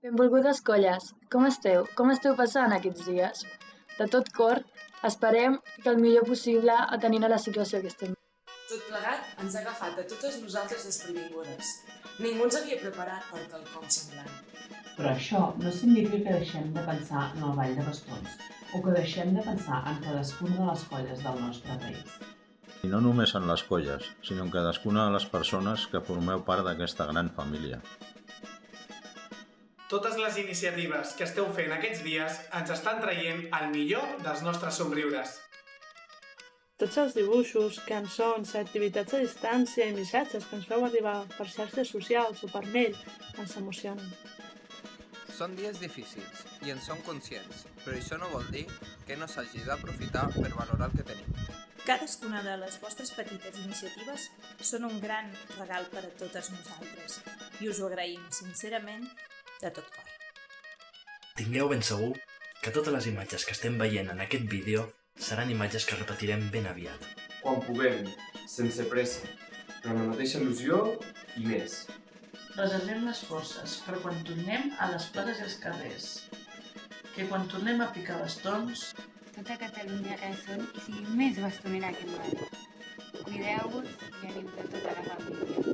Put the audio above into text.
Benvolgudes colles, com esteu? Com esteu passant aquests dies? De tot cor, esperem que el millor possible atenint a la situació que estem. Tot plegat ens ha agafat a totes nosaltres desprevingudes. Ningú ens havia preparat per quelcom semblant. Però això no significa que deixem de pensar en el ball de bastons o que deixem de pensar en cadascuna de les colles del nostre país. I no només en les colles, sinó en cadascuna de les persones que formeu part d'aquesta gran família. Totes les iniciatives que esteu fent aquests dies ens estan traient el millor dels nostres somriures. Tots els dibuixos, cançons, activitats a distància i missatges que ens feu arribar per xarxes socials o per mail ens emocionen. Són dies difícils i en som conscients, però això no vol dir que no s'hagi d'aprofitar per valorar el que tenim. Cadascuna de les vostres petites iniciatives són un gran regal per a totes nosaltres i us ho agraïm sincerament de tot cor. Tingueu ben segur que totes les imatges que estem veient en aquest vídeo seran imatges que repetirem ben aviat. Quan puguem, sense pressa, però amb la mateixa il·lusió i més. Reservem les forces per quan tornem a les places i als carrers. Que quan tornem a picar bastons, tota Catalunya ressoni i sigui més bastonera que mai. Cuideu-vos i ànim de tota la família.